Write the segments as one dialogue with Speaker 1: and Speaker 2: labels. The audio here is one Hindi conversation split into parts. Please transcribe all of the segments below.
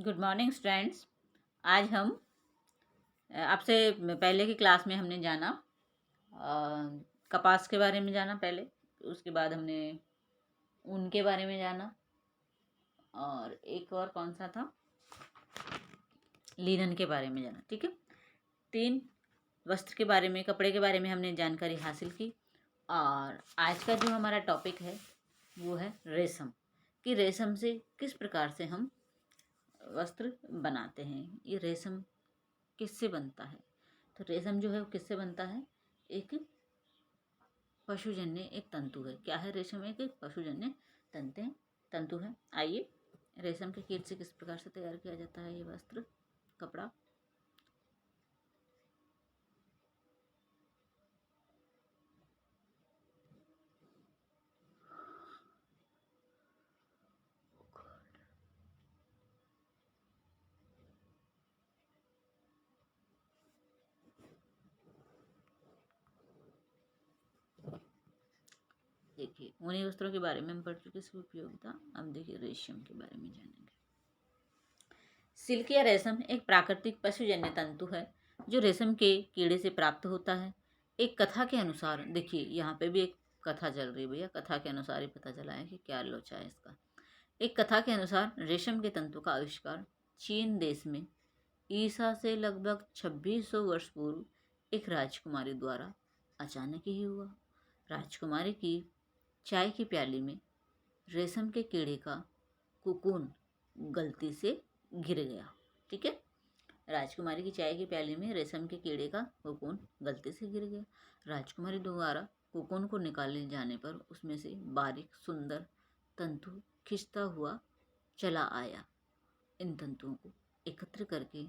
Speaker 1: Good morning students. आज हम आपसे पहले की क्लास में हमने जाना कपास के बारे में जाना पहले, उसके बाद हमने ऊन के बारे में जाना और एक और कौन सा था, लिनन के बारे में जाना। ठीक है, 3 वस्त्र के बारे में, कपड़े के बारे में हमने जानकारी हासिल की। और आज का जो हमारा टॉपिक है वो है रेशम, कि रेशम से किस प्रकार से हम वस्त्र बनाते हैं। ये रेशम किससे बनता है? तो रेशम जो है वो किससे बनता है? एक पशुजन्य एक तंतु है। क्या है रेशम? एक पशुजन्य तंतु है। आइए, रेशम के कीट से किस प्रकार से तैयार किया जाता है ये वस्त्र, कपड़ा। देखिए, ऊनी वस्त्रों के बारे में हम पढ़ चुके, इसकी उपयोगिता। अब देखिए रेशम के बारे में जानेंगे। सिल्क या रेशम एक प्राकृतिक पशुजन्य तंतु है जो रेशम के कीड़े से प्राप्त होता है। एक कथा के अनुसार, देखिए यहाँ पे भी एक कथा चल रही है भैया, कथा के अनुसार ही पता चला है कि क्या लोचा है इसका। एक कथा के अनुसार रेशम के तंतु का आविष्कार चीन देश में ईसा से लगभग 2600 वर्ष पूर्व एक राजकुमारी द्वारा अचानक ही हुआ। राजकुमारी की चाय की प्याली में रेशम के कीड़े का कुकून गलती से गिर गया। ठीक है, राजकुमारी की चाय की प्याली में रेशम के कीड़े का कुकून गलती से गिर गया। राजकुमारी द्वारा कुकून को निकाले जाने पर उसमें से बारीक सुंदर तंतु खिंचता हुआ चला आया। इन तंतुओं को एकत्र करके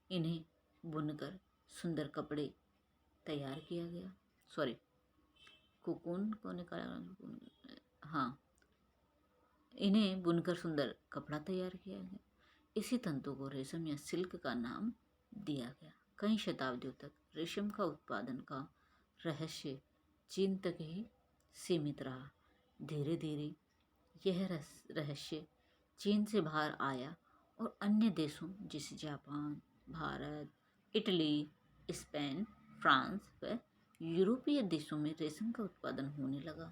Speaker 1: इन्हें बुनकर सुंदर कपड़े तैयार किया गया। सॉरी, कुकून को निकाला, हाँ, इन्हें बुनकर सुंदर कपड़ा तैयार किया गया। इसी तंतु को रेशम या सिल्क का नाम दिया गया। कई शताब्दियों तक रेशम का उत्पादन का रहस्य चीन तक ही सीमित रहा। धीरे धीरे यह रहस्य चीन से बाहर आया और अन्य देशों जैसे Japan, Bharat, Italy, Spain, France व यूरोपीय देशों में रेशम का उत्पादन होने लगा।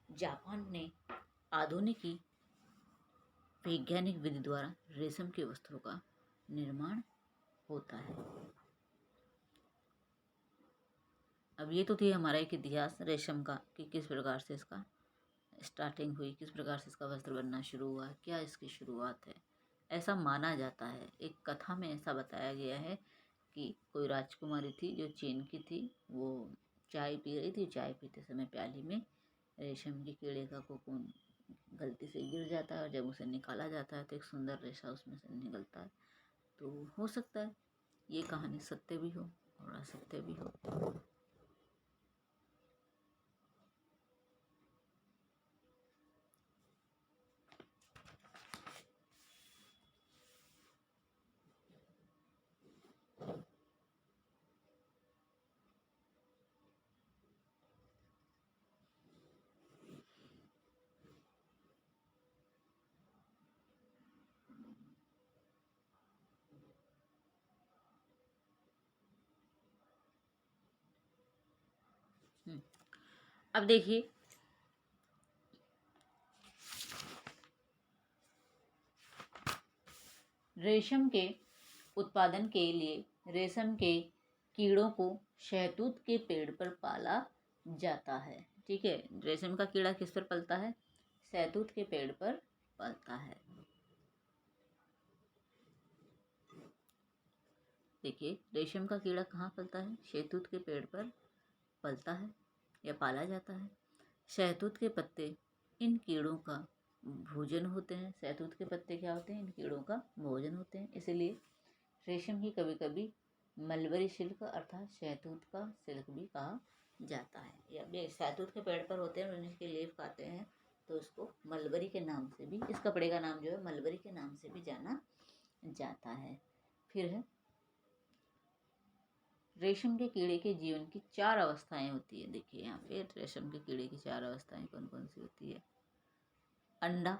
Speaker 1: जापान ने आधुनिक वैज्ञानिक विधि द्वारा रेशम के वस्त्रों का निर्माण होता है। अब ये तो थी हमारा एक इतिहास रेशम का, कि किस प्रकार से इसका स्टार्टिंग हुई, किस प्रकार से इसका वस्त्र बनना शुरू हुआ, क्या इसकी शुरुआत है। ऐसा माना जाता है, एक कथा में ऐसा बताया गया है कि कोई राजकुमारी थी जो चीन की थी। वो चाय पी रही थी, चाय पीते समय प्याली में रेशम के कीड़े का कोकून गलती से गिर जाता है और जब उसे निकाला जाता है तो एक सुंदर रेशा उसमें से निकलता है। तो हो सकता है ये कहानी सत्य भी हो और असत्य भी हो। अब देखिए, रेशम के उत्पादन के लिए रेशम के कीड़ों को शहतूत के पेड़ पर पाला जाता है। ठीक है, रेशम का कीड़ा किस पर पलता है? शहतूत के पेड़ पर पलता है। देखिए, रेशम का कीड़ा कहाँ पलता है? शहतूत के पेड़ पर पलता है या पाला जाता है। शहतूत के पत्ते इन कीड़ों का भोजन होते हैं। शहतूत के पत्ते क्या होते हैं? इन कीड़ों का भोजन होते हैं। इसलिए रेशम की कभी कभी मलबरी सिल्क अर्थात शहतूत का सिल्क भी कहा जाता है। या ये शहतूत के पेड़ पर होते हैं और इसके लीफ खाते हैं तो उसको मलबरी के नाम से भी, इस कपड़े का नाम जो है मलबरी के नाम से भी जाना जाता है। फिर है, रेशम के कीड़े के जीवन की 4 अवस्थाएं होती है। देखिए यहाँ पे रेशम के कीड़े की 4 अवस्थाएं कौन कौन सी होती है? अंडा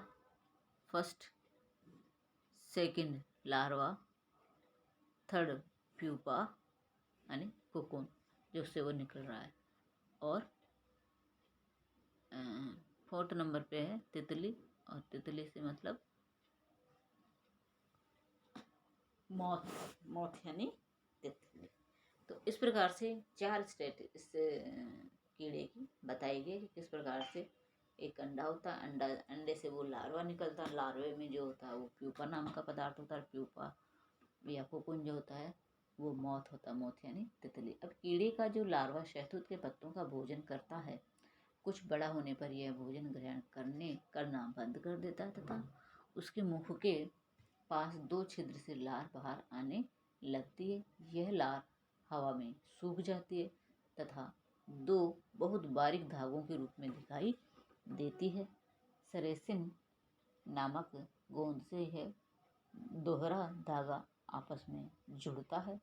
Speaker 1: first, second larva, third pupa यानी कोकून जो उससे वो निकल रहा है, और फोर्थ नंबर पे है तितली, और तितली से मतलब मॉथ यानी तितली। तो इस प्रकार से 4 स्टेट इस कीड़े की बताई गई कि किस प्रकार से एक अंडा होता है, अंडे से वो लार्वा निकलता है, लार्वे में जो होता है वो प्यूपा नाम का पदार्थ होता है, प्यूपा या कोकून जो होता है वो मॉथ होता है, मॉथ यानी तितली। अब कीड़े का जो लार्वा शहतूत के पत्तों का भोजन करता है, कुछ बड़ा होने पर यह भोजन ग्रहण करना बंद कर देता है तथा उसके मुख के पास 2 छिद्र से लार बाहर आने लगती है। यह लार हवा में सूख जाती है तथा 2 बहुत बारीक धागों के रूप में दिखाई देती है। सरेसिन नामक गोंद से यह दोहरा धागा आपस में जुड़ता है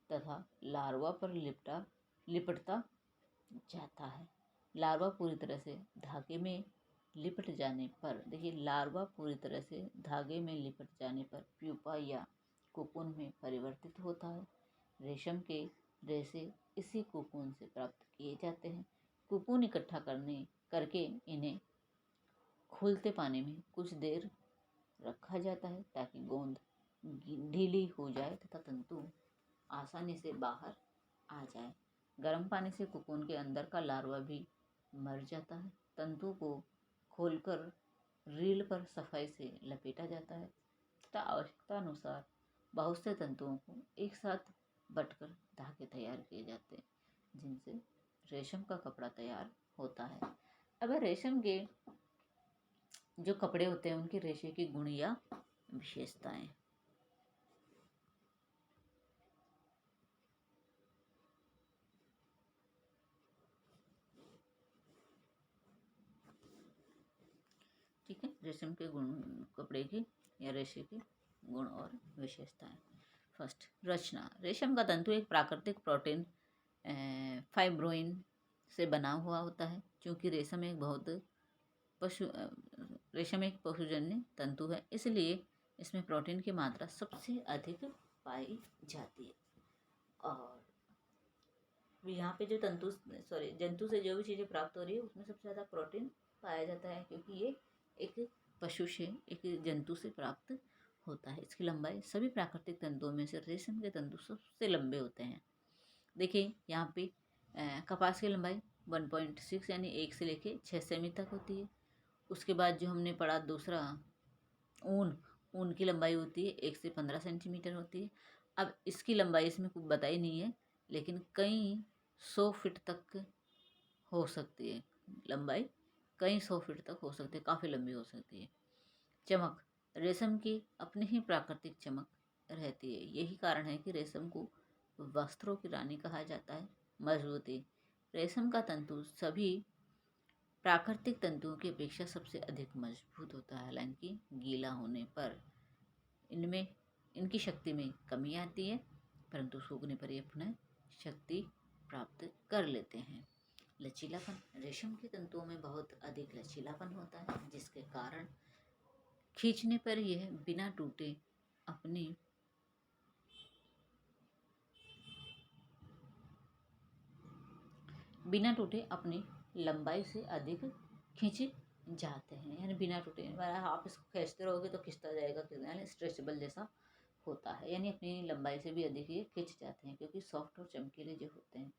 Speaker 1: तथा लार्वा पर लिपटता जाता है। लार्वा पूरी तरह से धागे में लिपट जाने पर, देखिए लार्वा पूरी तरह से धागे में लिपट जाने पर प्यूपा या कोकून में परिवर्तित होता है। रेशम के रेशे इसी कोकून से प्राप्त किए जाते हैं। कोकून इकट्ठा करके इन्हें खुलते पानी में कुछ देर रखा जाता है ताकि गोंद ढीली हो जाए तथा तंतु आसानी से बाहर आ जाए। गर्म पानी से कोकून के अंदर का लार्वा भी मर जाता है। तंतु को खोलकर रील पर सफाई से लपेटा जाता है तथा आवश्यकता अनुसार बहुत से तंतुओं को एक साथ बटकर धागे तैयार किए जाते हैं जिनसे रेशम का कपड़ा तैयार होता है। अब रेशम के जो कपड़े होते हैं उनके रेशे की गुण या विशेषताएं। ठीक है, रेशम के गुण, कपड़े की या रेशे के गुण और विशेषताएं। फर्स्ट, रचना। रेशम का तंतु एक प्राकृतिक प्रोटीन फाइब्रोइन से बना हुआ होता है। क्योंकि रेशम एक पशुजन्य तंतु है, इसलिए इसमें प्रोटीन की मात्रा सबसे अधिक पाई जाती है। और यहाँ पे जो जंतु से जो भी चीज़ें प्राप्त हो रही है उसमें सबसे ज़्यादा प्रोटीन पाया जाता है, क्योंकि ये एक पशु से, एक जंतु से प्राप्त होता है। इसकी लंबाई सभी प्राकृतिक तंतुओं में से रेशम के तंतु सबसे लंबे होते हैं। देखिए यहाँ पे कपास की लंबाई 1.6 यानी 1 से लेके 6 सेमी तक होती है। उसके बाद जो हमने पढ़ा दूसरा, ऊन की लंबाई होती है 1 से 15 सेंटीमीटर होती है। अब इसकी लंबाई इसमें कुछ बताई नहीं है, लेकिन कई 100 फीट तक हो सकती है लंबाई, कई 100 फीट तक हो सकती है, काफ़ी लंबी हो सकती है। चमक, रेशम की अपनी ही प्राकृतिक चमक रहती है। यही कारण है कि रेशम को वस्त्रों की रानी कहा जाता है। मजबूती, रेशम का तंतु सभी प्राकृतिक तंतुओं की अपेक्षा सबसे अधिक मजबूत होता है। हालांकि गीला होने पर इनकी शक्ति में कमी आती है, परंतु सूखने पर ये पुनः शक्ति प्राप्त कर लेते हैं। लचीलापन, रेशम के तंतुओं में बहुत अधिक लचीलापन होता है, जिसके कारण खींचने पर यह बिना टूटे अपनी लंबाई से अधिक खींच जाते हैं। यानी बिना टूटे, आप इसको खींचते रहोगे तो खिंचता जाएगा, यानी स्ट्रेचेबल जैसा होता है, यानी अपनी लंबाई से भी अधिक ये खिंच जाते हैं क्योंकि सॉफ्ट और चमकीले जो होते हैं।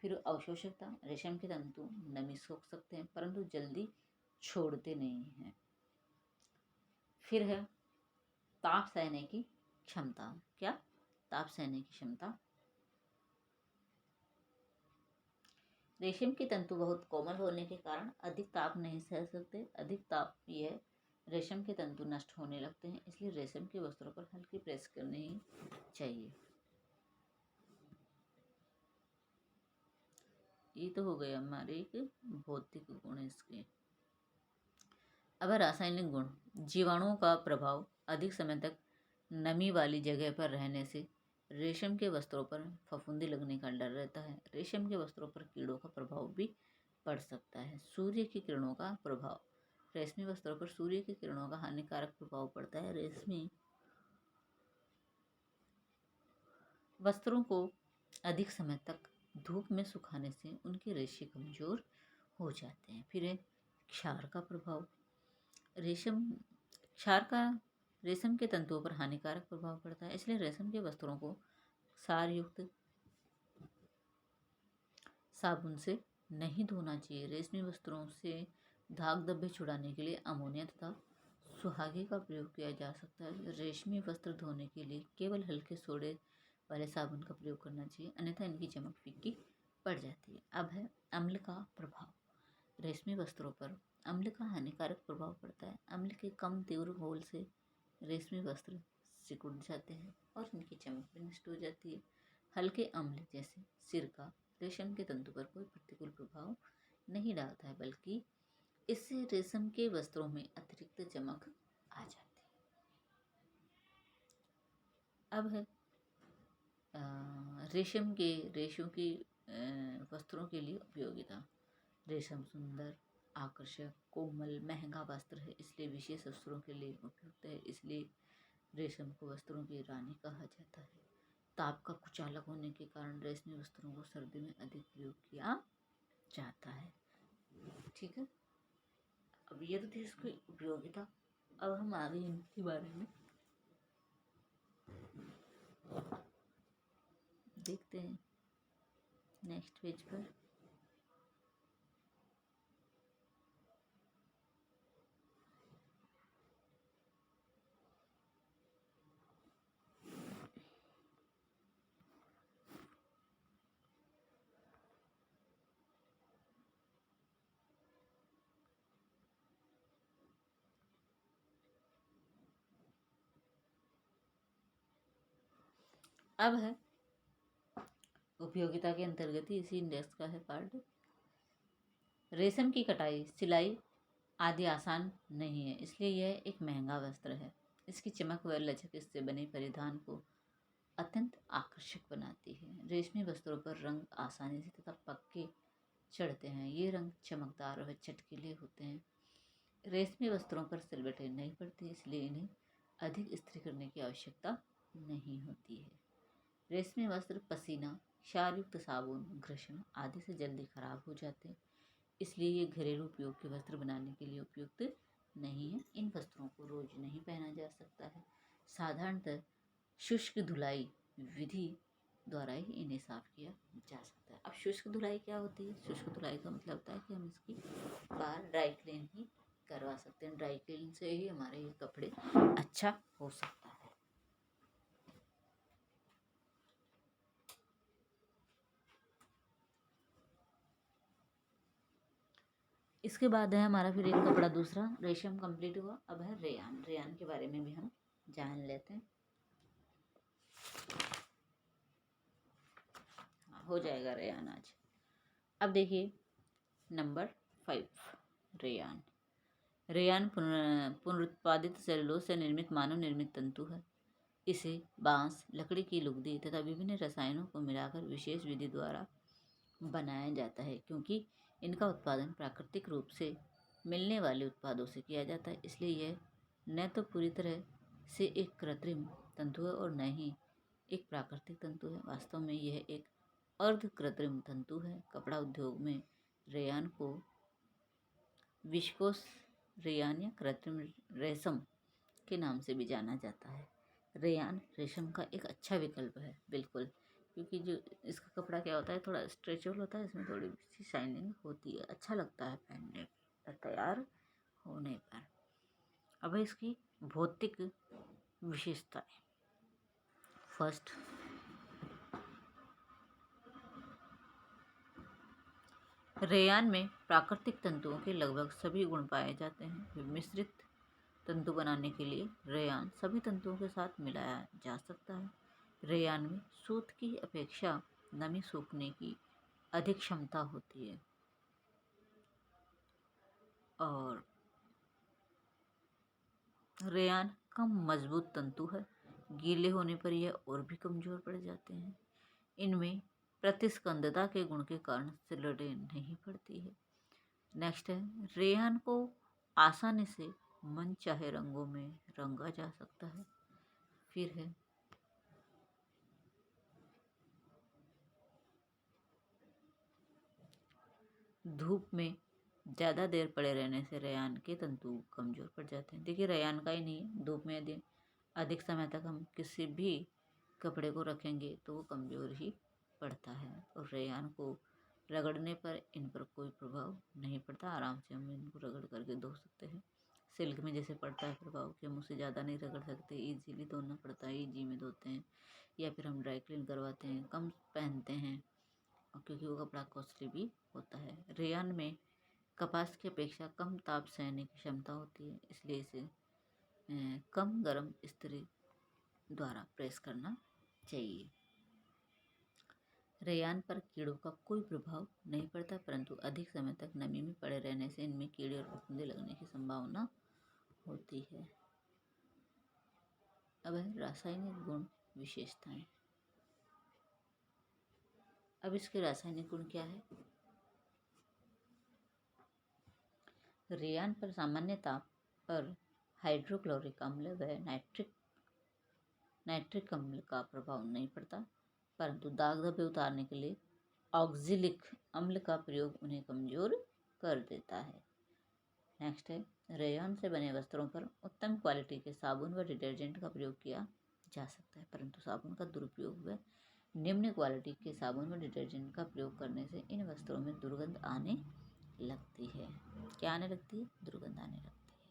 Speaker 1: फिर अवशोषकता, रेशम के तंतु नमी सोख सकते हैं परंतु जल्दी छोड़ते नहीं हैं। फिर है ताप सहने की क्षमता। क्या? ताप सहने की क्षमता। रेशम के तंतु बहुत कोमल होने के कारण अधिक ताप नहीं सह सकते। अधिक ताप यह रेशम के तंतु नष्ट होने लगते हैं, इसलिए रेशम के वस्त्रों पर हल्की प्रेस करनी ही चाहिए। ये तो हो गए हमारे एक भौतिक गुण इसके। अब रासायनिक गुण। जीवाणुओं का प्रभाव, अधिक समय तक नमी वाली जगह पर रहने से रेशम के वस्त्रों पर फफूंदी लगने का डर रहता है। रेशम के वस्त्रों पर कीड़ों का प्रभाव भी पड़ सकता है। सूर्य की किरणों का प्रभाव, रेशमी वस्त्रों पर सूर्य की किरणों का हानिकारक प्रभाव पड़ता है। रेशमी वस्त्रों को अधिक समय तक धूप में सुखाने से उनके रेशे कमजोर हो जाते हैं। फिर है क्षार का प्रभाव। क्षार का रेशम के तंतुओं पर हानिकारक प्रभाव पड़ता है, इसलिए रेशम के वस्त्रों को क्षार युक्त साबुन से नहीं धोना चाहिए। रेशमी वस्त्रों से दाग धब्बे छुड़ाने के लिए अमोनिया तथा सुहागे का प्रयोग किया जा सकता है। रेशमी वस्त्र धोने के लिए केवल हल्के सोडे वाले साबुन का प्रयोग करना चाहिए, अन्यथा इनकी चमक फीकी पड़ जाती है। अब है अम्ल का प्रभाव। रेशमी वस्त्रों पर अम्ल का हानिकारक प्रभाव पड़ता है। अम्ल के कम तीव्र घोल से रेशमी वस्त्र सिकुड़ जाते हैं और इनकी चमक भी नष्ट हो जाती है। हल्के अम्ल जैसे सिरका रेशम के तंतु पर कोई प्रतिकूल प्रभाव नहीं डालता है, बल्कि इससे रेशम के वस्त्रों में अतिरिक्त चमक आ जाती है। अब है रेशों की वस्त्रों के लिए उपयोगिता। रेशम सुंदर, आकर्षक, कोमल, महंगा वस्त्र है, इसलिए विशेष अवसरों के लिए उपयुक्त है। इसलिए रेशम को वस्त्रों की रानी कहा जाता है। ताप का कुचालक होने के कारण रेशमी वस्त्रों को सर्दी में अधिक प्रयोग किया जाता है। ठीक है, अब ये तो थी इसकी उपयोगिता। अब हम आगे इनके बारे में देखते हैं नेक्स्ट पेज पर। अब है उपयोगिता के अंतर्गत ही इसी इंडेक्स का है पार्ट। रेशम की कटाई, सिलाई आदि आसान नहीं है, इसलिए यह एक महंगा वस्त्र है। इसकी चमक व लचक इससे बने परिधान को अत्यंत आकर्षक बनाती है। रेशमी वस्त्रों पर रंग आसानी से तथा पक्के चढ़ते हैं। ये रंग चमकदार व चटकीले होते हैं। रेशमी वस्त्रों पर सिलवटें नहीं पड़ती, इसलिए इन्हें अधिक इस्त्री करने की आवश्यकता नहीं होती है। रेशमी वस्त्र पसीना, क्षारयुक्त साबुन, घर्षण आदि से जल्दी खराब हो जाते हैं, इसलिए ये घरेलू उपयोग के वस्त्र बनाने के लिए उपयुक्त नहीं है। इन वस्त्रों को रोज नहीं पहना जा सकता है। साधारणतः शुष्क धुलाई विधि द्वारा ही इन्हें साफ किया जा सकता है। अब शुष्क धुलाई क्या होती है? शुष्क धुलाई का मतलब होता है कि हम इसकी बाहर ड्राई क्लीन ही करवा सकते हैं। ड्राई क्लीन से ही हमारे ये कपड़े अच्छा हो सकता है। इसके बाद है हमारा फिर एक कपड़ा दूसरा। रेशम कंप्लीट हुआ। अब है रेयान। रेयान के बारे में भी हम जान लेते हैं। हो जाएगा रेयान आज। अब देखिए नंबर 5, रेयान। रेयान पुनरुत्पादित सेलुलोज से निर्मित मानव निर्मित तंतु है। इसे बांस, लकड़ी की लुगदी तथा विभिन्न रसायनों को मिलाकर विशेष विधि द्वारा बनाया जाता है। क्योंकि इनका उत्पादन प्राकृतिक रूप से मिलने वाले उत्पादों से किया जाता है, इसलिए यह न तो पूरी तरह से एक कृत्रिम तंतु है और न ही एक प्राकृतिक तंतु है। वास्तव में यह एक अर्ध कृत्रिम तंतु है। कपड़ा उद्योग में रेयान को विस्कोस रेयान या कृत्रिम रेशम के नाम से भी जाना जाता है। रेयान रेशम का एक अच्छा विकल्प है, बिल्कुल, क्योंकि जो इसका कपड़ा क्या होता है, थोड़ा स्ट्रेचेबल होता है, इसमें थोड़ी सी शाइनिंग होती है, अच्छा लगता है पहनने पर, तैयार होने पर। अब इसकी भौतिक विशेषताएं। फर्स्ट, रेयान में प्राकृतिक तंतुओं के लगभग सभी गुण पाए जाते हैं। मिश्रित तंतु बनाने के लिए रेयान सभी तंतुओं के साथ मिलाया जा सकता है। रेयान में सूत की अपेक्षा नमी सूखने की अधिक क्षमता होती है और रेयान कम मजबूत तंतु है। गीले होने पर यह और भी कमजोर पड़ जाते हैं। इनमें प्रतिस्कंदता के गुण के कारण सिलवटें नहीं पड़ती है। नेक्स्ट है, रेयान को आसानी से मन चाहे रंगों में रंगा जा सकता है। फिर है धूप में ज़्यादा देर पड़े रहने से रेयान के तंतु कमज़ोर पड़ जाते हैं। देखिए रेयान का ही नहीं, धूप में यदि अधिक समय तक हम किसी भी कपड़े को रखेंगे तो वो कमज़ोर ही पड़ता है। और रेयान को रगड़ने पर इन पर कोई प्रभाव नहीं पड़ता, आराम से हम इनको रगड़ करके धो सकते हैं। सिल्क में जैसे पड़ता है प्रभाव कि हम उसे ज़्यादा नहीं रगड़ सकते, ईजीली धोना पड़ता है, ईजी में धोते हैं, या फिर हम ड्राई क्लीन करवाते हैं, कम पहनते हैं क्योंकि वो कपड़ा कॉस्टली भी होता है। रेयान में कपास की अपेक्षा कम ताप सहने की क्षमता होती है, इसलिए इसे कम गर्म इस्त्री द्वारा प्रेस करना चाहिए। रेयान पर कीड़ों का कोई प्रभाव नहीं पड़ता, परंतु अधिक समय तक नमी में पड़े रहने से इनमें कीड़े और फफूंदी लगने की संभावना होती है। अब है रासायनिक गुण विशेषताएं। अब इसके रासायनिक गुण क्या है? रेयान पर सामान्य ताप पर हाइड्रोक्लोरिक अम्ल व नाइट्रिक अम्ल का प्रभाव नहीं पड़ता, परंतु दाग धब्बे उतारने के लिए ऑक्जेलिक अम्ल का प्रयोग उन्हें कमज़ोर कर देता है। नेक्स्ट है, रेयान से बने वस्त्रों पर उत्तम क्वालिटी के साबुन व डिटर्जेंट का प्रयोग किया जा सकता है, परंतु साबुन का दुरुपयोग व निम्न क्वालिटी के साबुन व डिटर्जेंट का प्रयोग करने से इन वस्त्रों में दुर्गंध आने लगती है। क्या आने लगती है? दुर्गंध आने लगती है।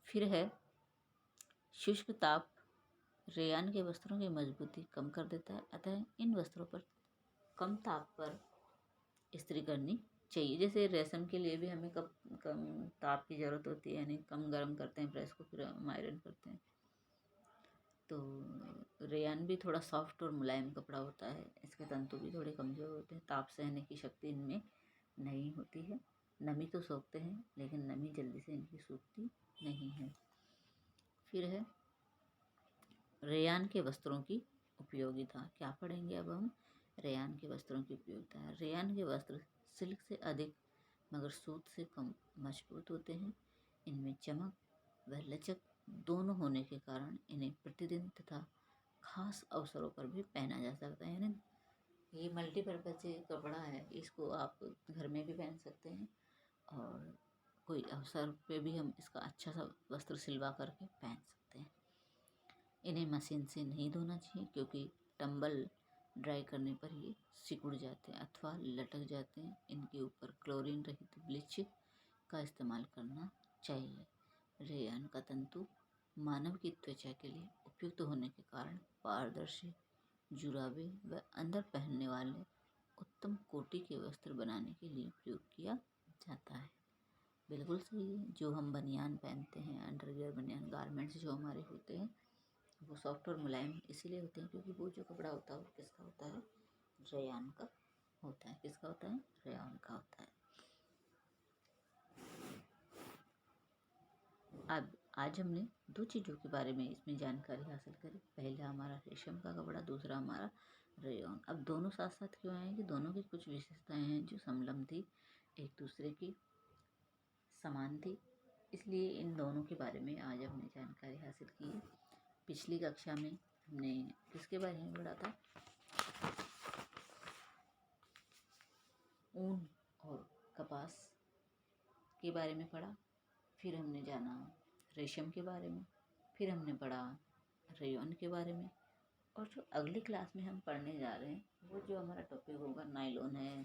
Speaker 1: फिर है शुष्क ताप रेयान के वस्त्रों की मजबूती कम कर देता है, अतः इन वस्त्रों पर कम ताप पर इस्त्री करनी चाहिए। जैसे रेशम के लिए भी हमें कम ताप की ज़रूरत होती है, यानी कम गर्म करते हैं प्रेस को, फिर हम आयरन करते हैं। तो रेयान भी थोड़ा सॉफ्ट और मुलायम कपड़ा होता है, इसके तंतु भी थोड़े कमज़ोर होते हैं, ताप सहने की शक्ति इनमें नहीं होती है। नमी तो सोखते हैं लेकिन नमी जल्दी से इनकी सूखती नहीं है। फिर है रेयान के वस्त्रों की उपयोगिता। क्या पढ़ेंगे अब हम? रेयान के वस्त्रों की उपयोगिता है। रेयान के वस्त्र सिल्क से अधिक मगर सूत से कम मजबूत होते हैं। इनमें चमक व लचक दोनों होने के कारण इन्हें प्रतिदिन तथा खास अवसरों पर भी पहना जा सकता है। यानी ये मल्टीपर्पज कपड़ा है, इसको आप घर में भी पहन सकते हैं और कोई अवसर पे भी हम इसका अच्छा सा वस्त्र सिलवा करके पहन सकते हैं। इन्हें मशीन से नहीं धोना चाहिए क्योंकि टंबल ड्राई करने पर ये सिकुड़ जाते हैं अथवा लटक जाते हैं। इनके ऊपर क्लोरीन रहित ब्लीच का इस्तेमाल करना चाहिए। रेयान का तंतु मानव की त्वचा के लिए उपयुक्त होने के कारण पारदर्शी, जुराबे व अंदर पहनने वाले उत्तम कोटि के वस्त्र बनाने के लिए प्रयोग किया जाता है। बिल्कुल सही है। जो हम बनियान पहनते हैं, अंडरवियर बनियान गारमेंट्स जो हमारे होते हैं, वो सॉफ्ट और मुलायम इसीलिए होते हैं क्योंकि वो जो कपड़ा होता है वो किसका होता है? रेयान का होता है। किसका होता है? रेयान का होता है। अब आज हमने दो चीज़ों के बारे में इसमें जानकारी हासिल करी। पहला हमारा रेशम का कपड़ा, दूसरा हमारा रेयॉन। अब दोनों साथ साथ क्यों आए? कि दोनों की कुछ विशेषताएं हैं जो समलम थी, एक दूसरे की समान थी, इसलिए इन दोनों के बारे में आज हमने जानकारी हासिल की है। पिछली कक्षा में हमने किसके बारे में पढ़ा था? ऊन और कपास के बारे में पढ़ा। फिर हमने जाना रेशम के बारे में, फिर हमने पढ़ा रेयॉन के बारे में, और जो अगली क्लास में हम पढ़ने जा रहे हैं वो जो हमारा टॉपिक होगा नायलॉन है,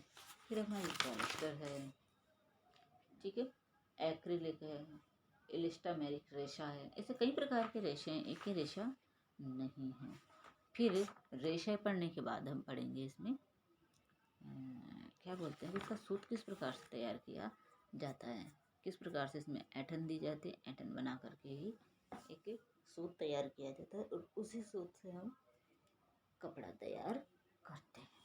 Speaker 1: फिर हमारी पॉलिस्टर है, ठीक है, एक्रिलिक है, इलास्टोमेरिक रेशा है। ऐसे कई प्रकार के रेशे हैं, एक ही रेशा नहीं है। फिर रेशा पढ़ने के बाद हम पढ़ेंगे इसमें क्या बोलते हैं, इसका सूत किस प्रकार से तैयार किया जाता है, किस प्रकार से इसमें ऐंठन दी जाती है, ऐंठन बना करके ही एक सूत तैयार किया जाता है और उसी सूत से हम कपड़ा तैयार करते हैं।